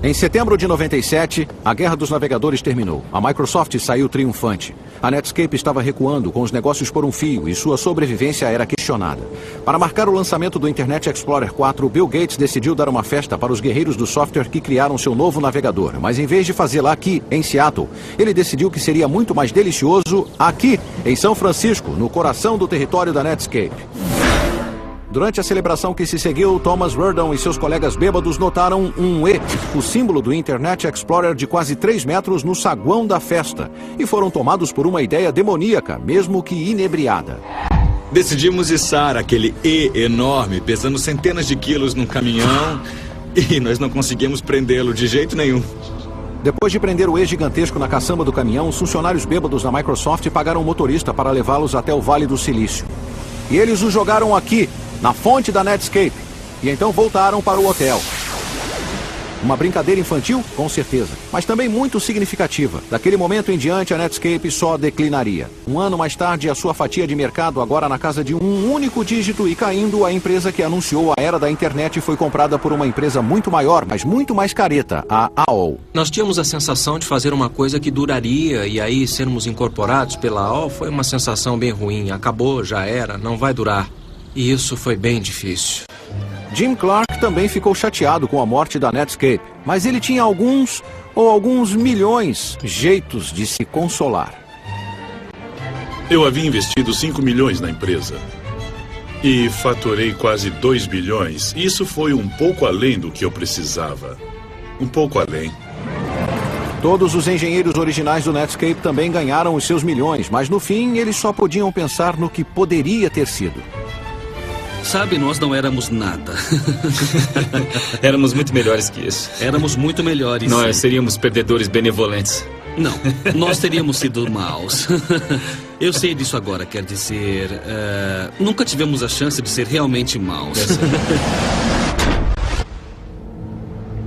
Em setembro de 97, a Guerra dos Navegadores terminou. A Microsoft saiu triunfante. A Netscape estava recuando, com os negócios por um fio, e sua sobrevivência era questionada. Para marcar o lançamento do Internet Explorer 4, Bill Gates decidiu dar uma festa para os guerreiros do software que criaram seu novo navegador. Mas em vez de fazê-la aqui, em Seattle, ele decidiu que seria muito mais delicioso aqui, em São Francisco, no coração do território da Netscape. Durante a celebração que se seguiu, Thomas Werdon e seus colegas bêbados notaram um E, o símbolo do Internet Explorer de quase 3 metros no saguão da festa, e foram tomados por uma ideia demoníaca, mesmo que inebriada. Decidimos içar aquele E enorme, pesando centenas de quilos num caminhão, e nós não conseguimos prendê-lo de jeito nenhum. Depois de prender o E gigantesco na caçamba do caminhão, os funcionários bêbados da Microsoft pagaram um motorista para levá-los até o Vale do Silício. E eles o jogaram aqui, na fonte da Netscape, e então voltaram para o hotel. Uma brincadeira infantil? Com certeza, mas também muito significativa. Daquele momento em diante, a Netscape só declinaria. Um ano mais tarde, a sua fatia de mercado, agora na casa de um único dígito e caindo, a empresa que anunciou a era da internet foi comprada por uma empresa muito maior, mas muito mais careta, a AOL. Nós tínhamos a sensação de fazer uma coisa que duraria, e aí sermos incorporados pela AOL foi uma sensação bem ruim. Acabou, já era, não vai durar. E isso foi bem difícil. Jim Clark também ficou chateado com a morte da Netscape, mas ele tinha alguns milhões jeitos de se consolar. Eu havia investido 5 milhões na empresa e faturei quase 2 bilhões. Isso foi um pouco além do que eu precisava. Um pouco além. Todos os engenheiros originais do Netscape também ganharam os seus milhões, mas no fim eles só podiam pensar no que poderia ter sido. Sabe, nós não éramos nada. Éramos muito melhores que isso. Éramos muito melhores. Nós seríamos perdedores benevolentes. Não, nós teríamos sido maus. Eu sei disso agora, quer dizer... nunca tivemos a chance de ser realmente maus.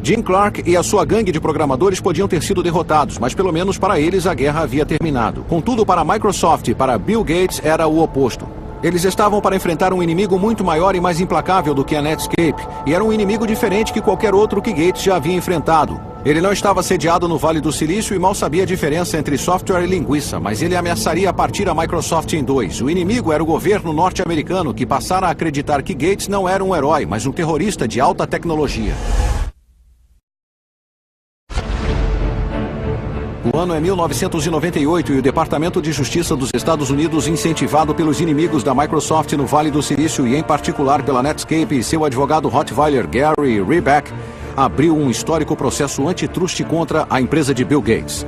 Jim Clark e a sua gangue de programadores podiam ter sido derrotados, mas pelo menos para eles a guerra havia terminado. Contudo, para a Microsoft e para Bill Gates era o oposto. Eles estavam para enfrentar um inimigo muito maior e mais implacável do que a Netscape, e era um inimigo diferente que qualquer outro que Gates já havia enfrentado. Ele não estava sediado no Vale do Silício e mal sabia a diferença entre software e linguiça, mas ele ameaçaria partir a Microsoft em dois. O inimigo era o governo norte-americano, que passara a acreditar que Gates não era um herói, mas um terrorista de alta tecnologia. O ano é 1998 e o Departamento de Justiça dos Estados Unidos, incentivado pelos inimigos da Microsoft no Vale do Silício e em particular pela Netscape e seu advogado Rottweiler Gary Reback, abriu um histórico processo antitruste contra a empresa de Bill Gates.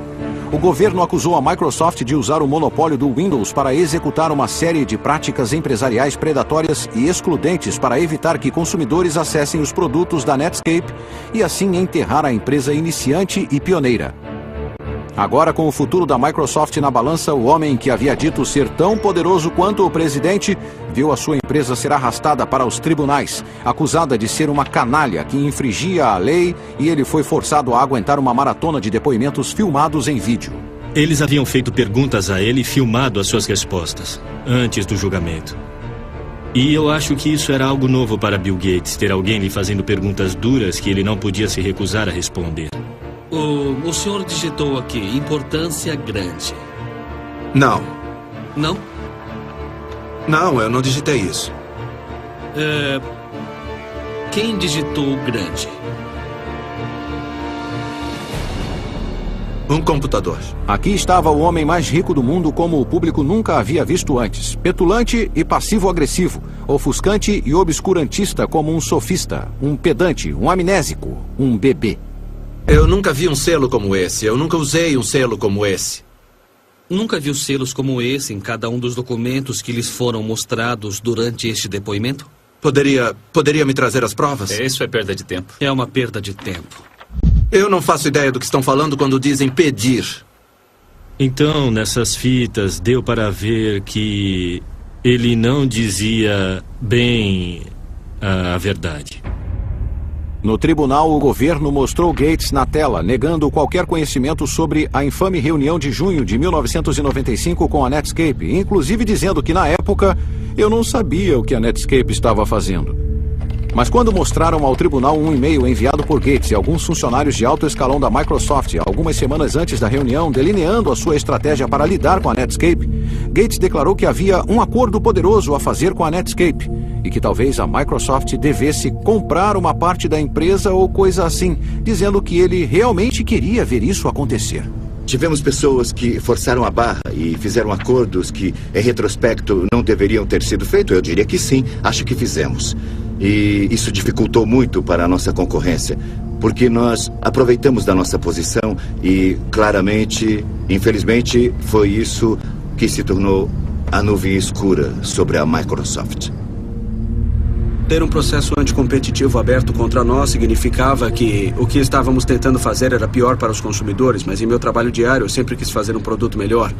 O governo acusou a Microsoft de usar o monopólio do Windows para executar uma série de práticas empresariais predatórias e excludentes para evitar que consumidores acessem os produtos da Netscape e assim enterrar a empresa iniciante e pioneira. Agora, com o futuro da Microsoft na balança, o homem que havia dito ser tão poderoso quanto o presidente viu a sua empresa ser arrastada para os tribunais, acusada de ser uma canalha que infringia a lei, e ele foi forçado a aguentar uma maratona de depoimentos filmados em vídeo. Eles haviam feito perguntas a ele e filmado as suas respostas, antes do julgamento. E eu acho que isso era algo novo para Bill Gates, ter alguém lhe fazendo perguntas duras que ele não podia se recusar a responder. O senhor digitou aqui, importância grande. Não. Não? Não, eu não digitei isso. Quem digitou grande? Um computador. Aqui estava o homem mais rico do mundo como o público nunca havia visto antes. Petulante e passivo-agressivo. Ofuscante e obscurantista como um sofista. Um pedante, um amnésico, um bebê. Eu nunca vi um selo como esse. Eu nunca usei um selo como esse. Nunca viu selos como esse em cada um dos documentos que lhes foram mostrados durante este depoimento? Poderia me trazer as provas? Isso é perda de tempo. É uma perda de tempo. Eu não faço ideia do que estão falando quando dizem pedir. Então, nessas fitas, deu para ver que ele não dizia bem a verdade. No tribunal, o governo mostrou Gates na tela, negando qualquer conhecimento sobre a infame reunião de junho de 1995 com a Netscape, inclusive dizendo que, na época, eu não sabia o que a Netscape estava fazendo. Mas quando mostraram ao tribunal um e-mail enviado por Gates e alguns funcionários de alto escalão da Microsoft algumas semanas antes da reunião, delineando a sua estratégia para lidar com a Netscape, Gates declarou que havia um acordo poderoso a fazer com a Netscape e que talvez a Microsoft devesse comprar uma parte da empresa ou coisa assim, dizendo que ele realmente queria ver isso acontecer. Tivemos pessoas que forçaram a barra e fizeram acordos que, em retrospecto, não deveriam ter sido feitos. Eu diria que sim, acho que fizemos. E isso dificultou muito para a nossa concorrência, porque nós aproveitamos da nossa posição e, claramente, infelizmente, foi isso que se tornou a nuvem escura sobre a Microsoft. Ter um processo anticompetitivo aberto contra nós significava que o que estávamos tentando fazer era pior para os consumidores, mas em meu trabalho diário eu sempre quis fazer um produto melhor,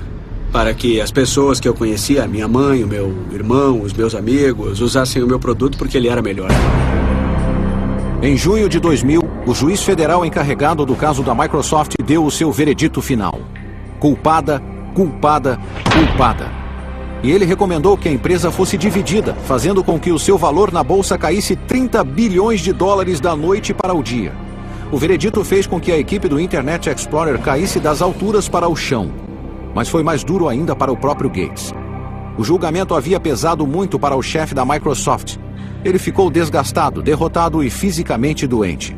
para que as pessoas que eu conhecia, minha mãe, o meu irmão, os meus amigos, usassem o meu produto porque ele era melhor. Em junho de 2000, o juiz federal encarregado do caso da Microsoft deu o seu veredito final. Culpada, culpada, culpada. E ele recomendou que a empresa fosse dividida, fazendo com que o seu valor na bolsa caísse 30 bilhões de dólares da noite para o dia. O veredito fez com que a equipe do Internet Explorer caísse das alturas para o chão. Mas foi mais duro ainda para o próprio Gates. O julgamento havia pesado muito para o chefe da Microsoft. Ele ficou desgastado, derrotado e fisicamente doente.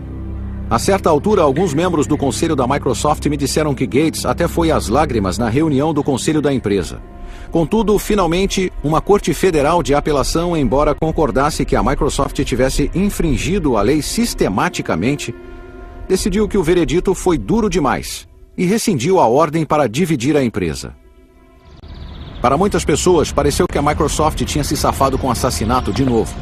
A certa altura, alguns membros do conselho da Microsoft me disseram que Gates até foi às lágrimas na reunião do conselho da empresa. Contudo, finalmente, uma corte federal de apelação, embora concordasse que a Microsoft tivesse infringido a lei sistematicamente, decidiu que o veredito foi duro demais e rescindiu a ordem para dividir a empresa. Para muitas pessoas, pareceu que a Microsoft tinha se safado com assassinato de novo.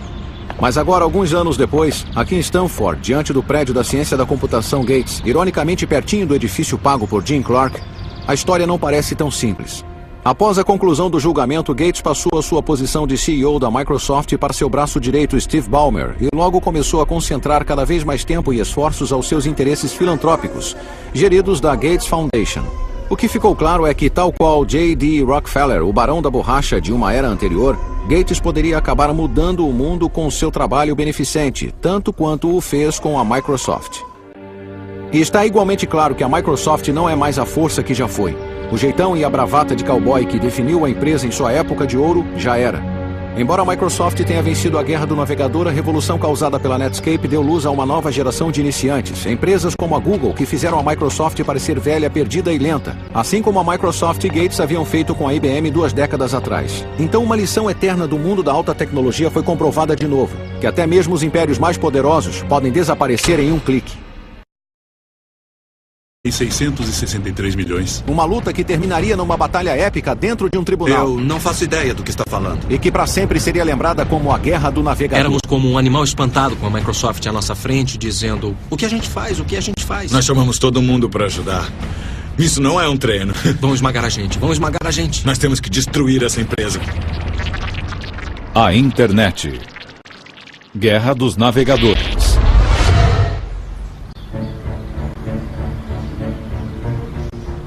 Mas agora, alguns anos depois, aqui em Stanford, diante do prédio da ciência da computação Gates, ironicamente pertinho do edifício pago por Jim Clark, a história não parece tão simples. Após a conclusão do julgamento, Gates passou a sua posição de CEO da Microsoft para seu braço direito, Steve Ballmer, e logo começou a concentrar cada vez mais tempo e esforços aos seus interesses filantrópicos, geridos da Gates Foundation. O que ficou claro é que, tal qual J.D. Rockefeller, o barão da borracha de uma era anterior, Gates poderia acabar mudando o mundo com seu trabalho beneficente, tanto quanto o fez com a Microsoft. E está igualmente claro que a Microsoft não é mais a força que já foi. O jeitão e a bravata de cowboy que definiu a empresa em sua época de ouro já era. Embora a Microsoft tenha vencido a guerra do navegador, a revolução causada pela Netscape deu luz a uma nova geração de iniciantes. Empresas como a Google, que fizeram a Microsoft parecer velha, perdida e lenta. Assim como a Microsoft e Gates haviam feito com a IBM 2 décadas atrás. Então uma lição eterna do mundo da alta tecnologia foi comprovada de novo. Que até mesmo os impérios mais poderosos podem desaparecer em um clique. E 663 milhões. Uma luta que terminaria numa batalha épica dentro de um tribunal. Eu não faço ideia do que está falando. E que para sempre seria lembrada como a Guerra do Navegador. Éramos como um animal espantado com a Microsoft à nossa frente, dizendo: o que a gente faz? O que a gente faz? Nós chamamos todo mundo para ajudar. Isso não é um treino. Vão esmagar a gente, vão esmagar a gente. Nós temos que destruir essa empresa. A internet. Guerra dos navegadores.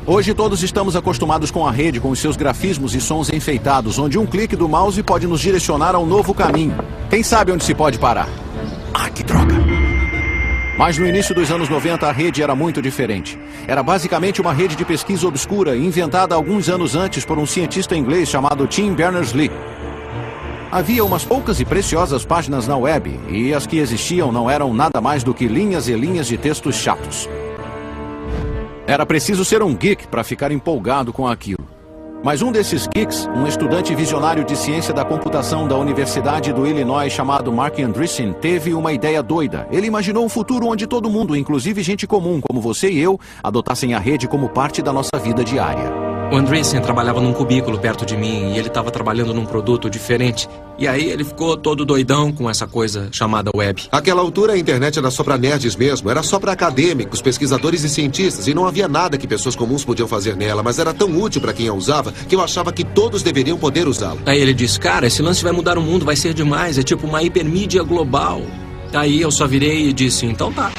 Hoje todos estamos acostumados com a rede, com os seus grafismos e sons enfeitados, onde um clique do mouse pode nos direcionar a um novo caminho. Quem sabe onde se pode parar? Ah, que droga! Mas no início dos anos 90 a rede era muito diferente. Era basicamente uma rede de pesquisa obscura, inventada alguns anos antes por um cientista inglês chamado Tim Berners-Lee. Havia umas poucas e preciosas páginas na web, e as que existiam não eram nada mais do que linhas e linhas de textos chatos. Era preciso ser um geek para ficar empolgado com aquilo. Mas um desses geeks, um estudante visionário de ciência da computação da Universidade do Illinois chamado Mark Andreessen, teve uma ideia doida. Ele imaginou um futuro onde todo mundo, inclusive gente comum como você e eu, adotassem a rede como parte da nossa vida diária. O Andreessen trabalhava num cubículo perto de mim e ele estava trabalhando num produto diferente. E aí ele ficou todo doidão com essa coisa chamada web. Àquela altura a internet era só para nerds mesmo, era só para acadêmicos, pesquisadores e cientistas, e não havia nada que pessoas comuns podiam fazer nela, mas era tão útil para quem a usava que eu achava que todos deveriam poder usá-la. Aí ele disse: cara, esse lance vai mudar o mundo, vai ser demais, é tipo uma hipermídia global. Aí eu só virei e disse: então tá.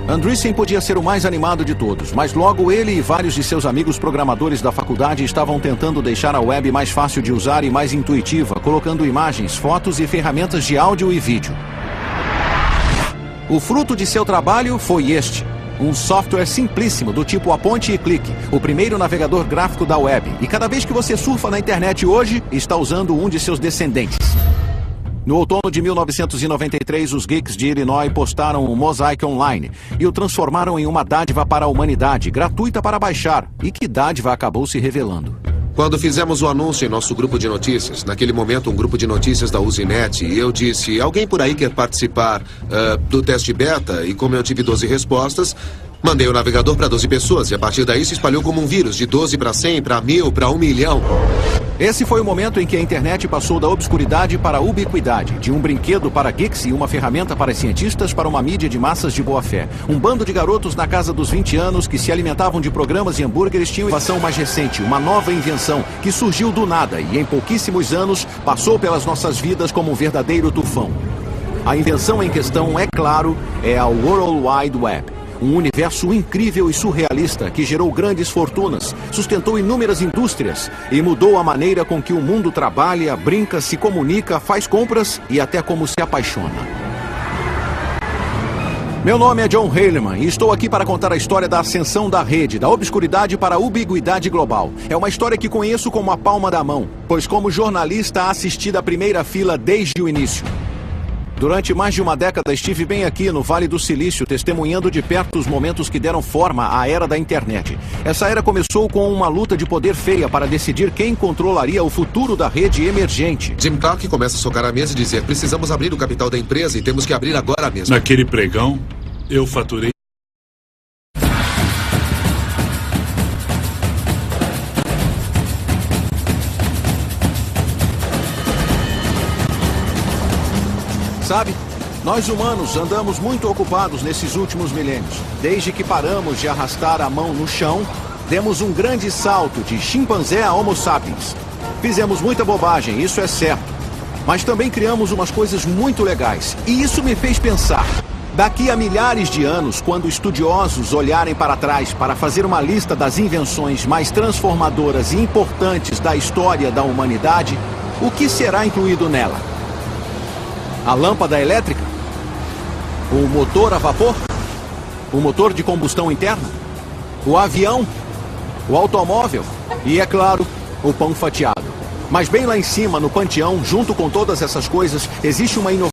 Andreessen podia ser o mais animado de todos, mas logo ele e vários de seus amigos programadores da faculdade estavam tentando deixar a web mais fácil de usar e mais intuitiva, colocando imagens, fotos e ferramentas de áudio e vídeo. O fruto de seu trabalho foi este. Um software simplíssimo do tipo aponte e clique, o primeiro navegador gráfico da web. E cada vez que você surfa na internet hoje, está usando um de seus descendentes. No outono de 1993, os geeks de Illinois postaram o Mosaic Online e o transformaram em uma dádiva para a humanidade, gratuita para baixar. E que dádiva acabou se revelando. Quando fizemos o anúncio em nosso grupo de notícias, naquele momento um grupo de notícias da Uzinet, e eu disse, alguém por aí quer participar do teste beta? E como eu tive 12 respostas, mandei o navegador para 12 pessoas, e a partir daí se espalhou como um vírus, de 12 para 100, para 1000, para 1 milhão. Esse foi o momento em que a internet passou da obscuridade para a ubiquidade, de um brinquedo para geeks e uma ferramenta para cientistas para uma mídia de massas de boa-fé. Um bando de garotos na casa dos 20 anos que se alimentavam de programas e hambúrgueres tinham inovação mais recente, uma nova invenção que surgiu do nada e em pouquíssimos anos passou pelas nossas vidas como um verdadeiro tufão. A invenção em questão, é claro, é a World Wide Web. Um universo incrível e surrealista que gerou grandes fortunas, sustentou inúmeras indústrias e mudou a maneira com que o mundo trabalha, brinca, se comunica, faz compras e até como se apaixona. Meu nome é John Heilemann e estou aqui para contar a história da ascensão da rede, da obscuridade para a ubiquidade global. É uma história que conheço como a palma da mão, pois como jornalista assisti da primeira fila desde o início. Durante mais de uma década estive bem aqui no Vale do Silício, testemunhando de perto os momentos que deram forma à era da internet. Essa era começou com uma luta de poder feia para decidir quem controlaria o futuro da rede emergente. Jim Clark começa a socar a mesa e dizer, precisamos abrir o capital da empresa e temos que abrir agora mesmo. Naquele pregão, eu faturei Sabe, nós humanos andamos muito ocupados nesses últimos milênios. Desde que paramos de arrastar a mão no chão, demos um grande salto de chimpanzé a Homo sapiens. Fizemos muita bobagem, isso é certo. Mas também criamos umas coisas muito legais. E isso me fez pensar. Daqui a milhares de anos, quando estudiosos olharem para trás para fazer uma lista das invenções mais transformadoras e importantes da história da humanidade, o que será incluído nela? A lâmpada elétrica? O motor a vapor? O motor de combustão interna? O avião? O automóvel? E, é claro, o pão fatiado. Mas bem lá em cima, no panteão, junto com todas essas coisas, existe uma inovação